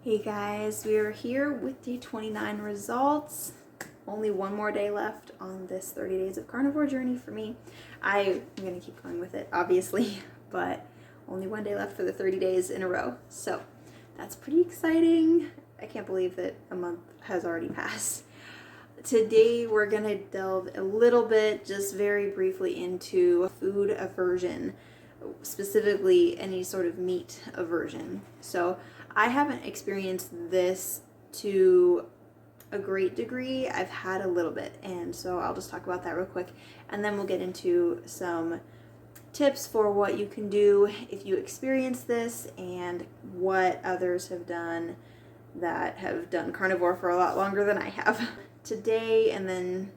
Hey guys, we are here with day 29 results. Only one more day left on this 30 days of carnivore journey for me. I'm gonna keep going with it, obviously, but only one day left for the 30 days in a row. So that's pretty exciting. I can't believe that a month has already passed. Today we're gonna delve a little bit, just very briefly, into food aversion, specifically any sort of meat aversion. So I haven't experienced this to a great degree. I've had a little bit, and so I'll just talk about that real quick, and then we'll get into some tips for what you can do if you experience this and what others have done that have done carnivore for a lot longer than I have. Today, and then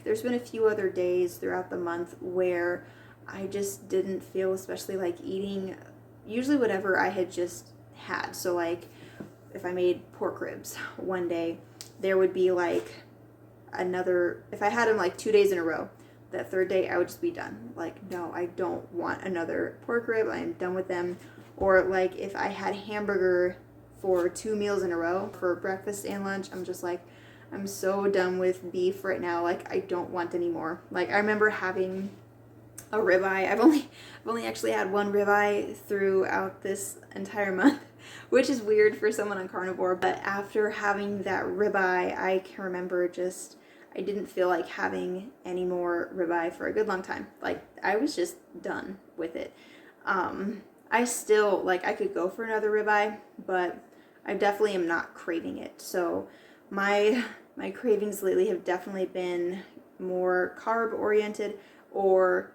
there's been a few other days throughout the month where I just didn't feel especially like eating usually whatever I had just had. So like if I made pork ribs one day, there would be like another, if I had them like 2 days in a row, that third day I would just be done. Like, no, I don't want another pork rib. I am done with them. Or like if I had hamburger for 2 meals in a row for breakfast and lunch, I'm just like, I'm so done with beef right now. Like, I don't want any more. Like, I remember having a ribeye. I've only actually had one ribeye throughout this entire month, which is weird for someone on carnivore. But after having that ribeye, I can remember just, I didn't feel like having any more ribeye for a good long time. Like, I was just done with it. I still, like, I could go for another ribeye, but I definitely am not craving it. So my cravings lately have definitely been more carb oriented or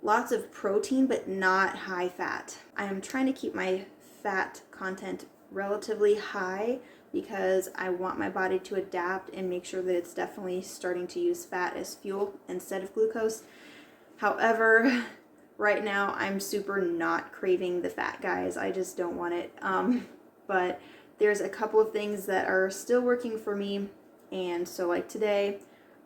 lots of protein, but not high fat. I am trying to keep my fat content relatively high because I want my body to adapt and make sure that it's definitely starting to use fat as fuel instead of glucose. However, right now I'm super not craving the fat, guys. I just don't want it. But there's a couple of things that are still working for me. And so like today,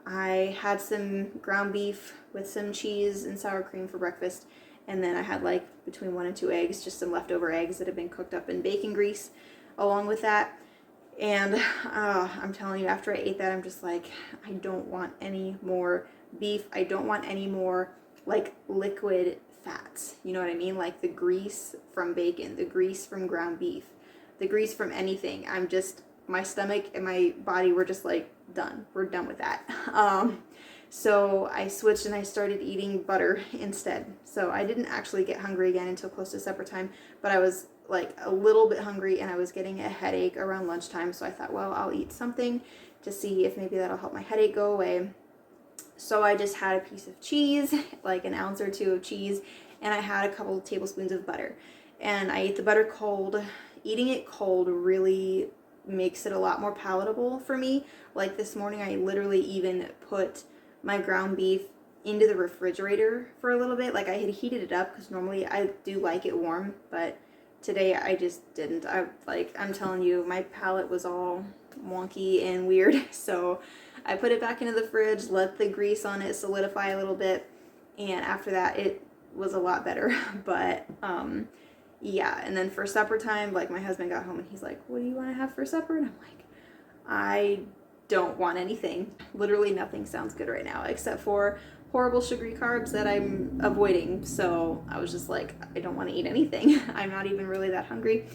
I had some ground beef with some cheese and sour cream for breakfast. And then I had like between 1 and 2 eggs, just some leftover eggs that have been cooked up in bacon grease along with that. And I'm telling you, after I ate that, I'm just like, I don't want any more beef. I don't want any more like liquid fats. You know what I mean? Like the grease from bacon, the grease from ground beef, the grease from anything. I'm just, my stomach and my body were just like, done. We're done with that. So I switched and I started eating butter instead. So I didn't actually get hungry again until close to supper time, but I was like a little bit hungry and I was getting a headache around lunchtime. So I thought, well, I'll eat something to see if maybe that'll help my headache go away. So I just had a piece of cheese, like an ounce or two of cheese, and I had a couple of tablespoons of butter. And I ate the butter cold. Eating it cold really makes it a lot more palatable for me. Like this morning, I literally even put my ground beef into the refrigerator for a little bit. Like I had heated it up because normally I do like it warm, but today I just didn't. I'm telling you, my palate was all wonky and weird. So I put it back into the fridge, let the grease on it solidify a little bit, and after that it was a lot better. But yeah, and then for supper time, like my husband got home and he's like, what do you want to have for supper? And I'm like, I don't want anything. Literally nothing sounds good right now except for horrible sugary carbs that I'm avoiding. So I was just like, I don't want to eat anything. I'm not even really that hungry.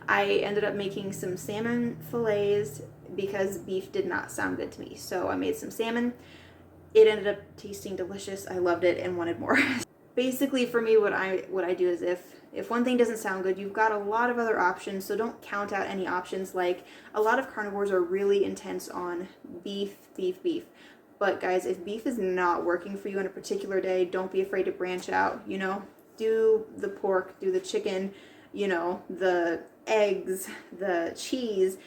I ended up making some salmon fillets because beef did not sound good to me. So I made some salmon. It ended up tasting delicious. I loved it and wanted more. Basically for me, what I do is if one thing doesn't sound good, you've got a lot of other options, so don't count out any options. Like a lot of carnivores are really intense on beef. But guys, if beef is not working for you on a particular day, don't be afraid to branch out, you know? Do the pork, do the chicken, you know, the eggs, the cheese,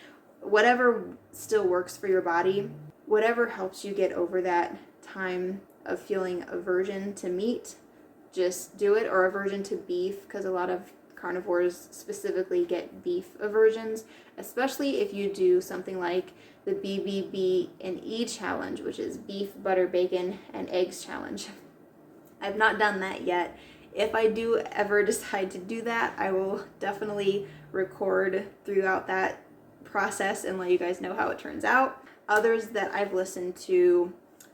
whatever still works for your body, whatever helps you get over that time of feeling aversion to meat, just do it, or aversion to beef, because a lot of carnivores specifically get beef aversions, especially if you do something like the BBBE challenge, which is beef, butter, bacon, and eggs challenge. I've not done that yet, if I do ever decide to do that, I will definitely record throughout that process and let you guys know how it turns out. Others that I've listened to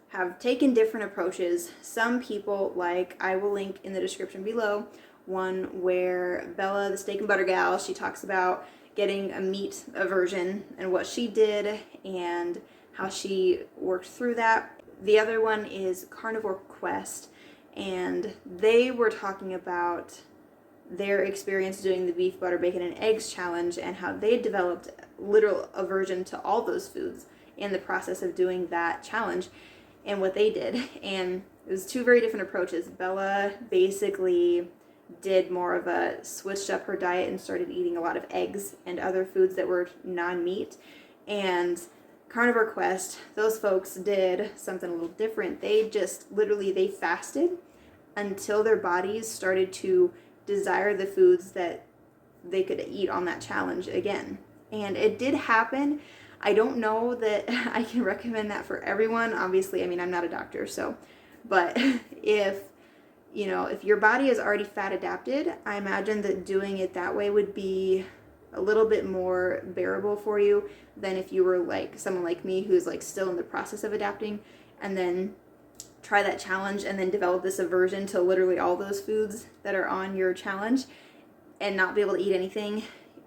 have taken different approaches. Some people, like, I will link in the description below, one where Bella, the steak and butter gal, she talks about getting a meat aversion and what she did and how she worked through that. The other one is Carnivore Quest, and they were talking about their experience doing the beef, butter, bacon, and eggs challenge and how they developed literal aversion to all those foods in the process of doing that challenge and what they did. And it was two very different approaches. Bella basically did more of a switched up her diet and started eating a lot of eggs and other foods that were non-meat. And Carnivore Quest, those folks did something a little different. They just literally, they fasted until their bodies started to desire the foods that they could eat on that challenge again. And it did happen. I don't know that I can recommend that for everyone. Obviously, I mean, I'm not a doctor, so, but if, you know, if your body is already fat adapted, I imagine that doing it that way would be a little bit more bearable for you than if you were like someone like me who's like still in the process of adapting and then try that challenge and then develop this aversion to literally all those foods that are on your challenge and not be able to eat anything.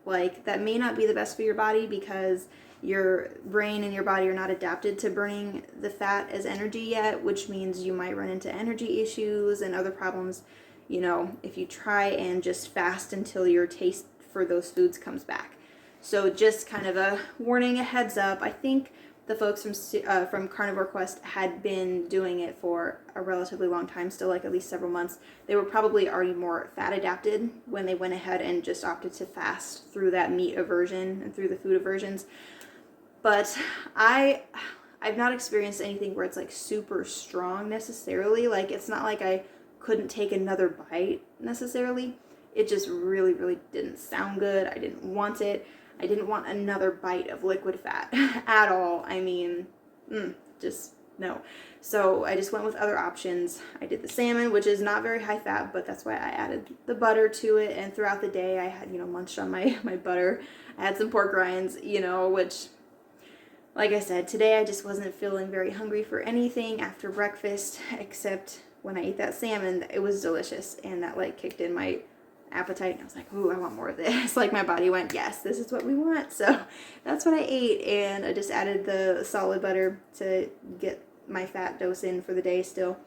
Like, that may not be the best for your body because your brain and your body are not adapted to burning the fat as energy yet, which means you might run into energy issues and other problems, you know, if you try and just fast until your taste for those foods comes back. So just kind of a warning, a heads up. I think the folks from Carnivore Quest had been doing it for a relatively long time, still like at least several months. They were probably already more fat adapted when they went ahead and just opted to fast through that meat aversion and through the food aversions. But I've not experienced anything where it's like super strong necessarily. Like, it's not like I couldn't take another bite necessarily. It just really, really didn't sound good. I didn't want it. I didn't want another bite of liquid fat at all. I mean, just no. So I just went with other options. I did the salmon, which is not very high fat, but that's why I added the butter to it. And throughout the day, I had, you know, munched on my butter. I had some pork rinds, you know, which, like I said, today I just wasn't feeling very hungry for anything after breakfast, except when I ate that salmon. It was delicious, and that like kicked in my appetite, and I was like, ooh, I want more of this. Like, my body went, yes, this is what we want. So that's what I ate, and I just added the solid butter to get my fat dose in for the day still.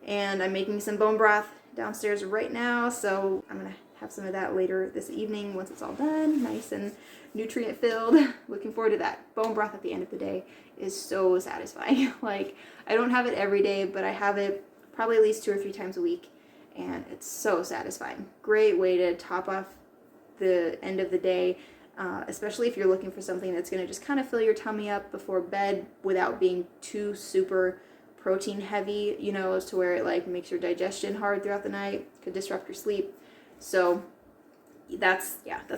And I'm making some bone broth downstairs right now, so I'm gonna have some of that later this evening once it's all done, nice and nutrient filled. Looking forward to that. Bone broth at the end of the day is so satisfying. Like, I don't have it every day, but I have it probably at least 2 or 3 times a week, and it's so satisfying. Great way to top off the end of the day, especially if you're looking for something that's going to just kind of fill your tummy up before bed without being too super protein heavy, you know, as to where it like makes your digestion hard throughout the night, could disrupt your sleep. So that's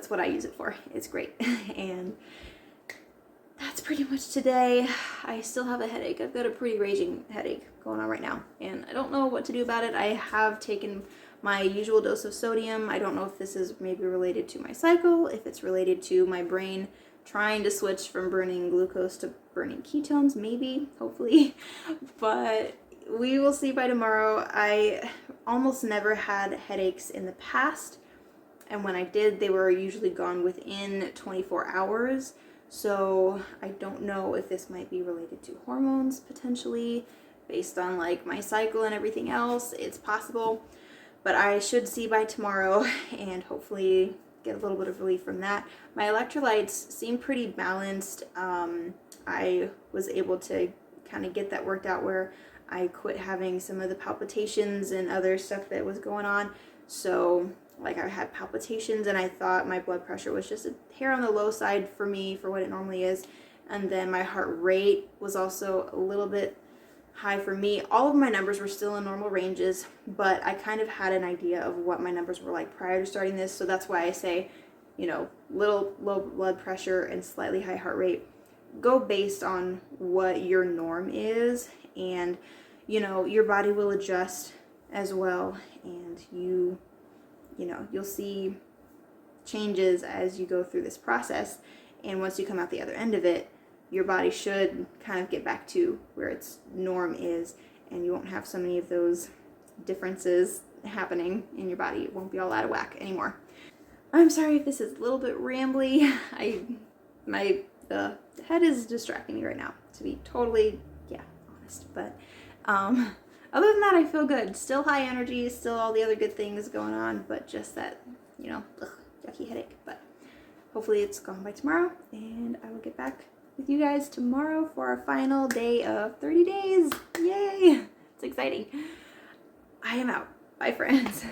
what I use it for. It's great. And that's pretty much today. I still have a headache. I've got a pretty raging headache going on right now, and I don't know what to do about it. I have taken my usual dose of sodium. I don't know if this is maybe related to my cycle, if it's related to my brain trying to switch from burning glucose to burning ketones, maybe, hopefully. But we will see by tomorrow. I almost never had headaches in the past, and when I did, they were usually gone within 24 hours. So I don't know if this might be related to hormones potentially, based on like my cycle and everything else. It's possible, but I should see by tomorrow and hopefully get a little bit of relief from that. My electrolytes seem pretty balanced. I was able to kind of get that worked out where I quit having some of the palpitations and other stuff that was going on. So like, I had palpitations and I thought my blood pressure was just a hair on the low side for me, for what it normally is. And then my heart rate was also a little bit high for me. All of my numbers were still in normal ranges, but I kind of had an idea of what my numbers were like prior to starting this. So that's why I say, you know, little low blood pressure and slightly high heart rate. Go based on what your norm is, and, you know, your body will adjust as well, and you know, you'll see changes as you go through this process, and once you come out the other end of it, your body should kind of get back to where its norm is, and you won't have so many of those differences happening in your body. It won't be all out of whack anymore. I'm sorry if this is a little bit rambly. The head is distracting me right now, to be totally, honest. But other than that, I feel good. Still high energy, still all the other good things going on, but just that, yucky headache. But hopefully it's gone by tomorrow, and I will get back with you guys tomorrow for our final day of 30 days. Yay! It's exciting. I am out. Bye, friends.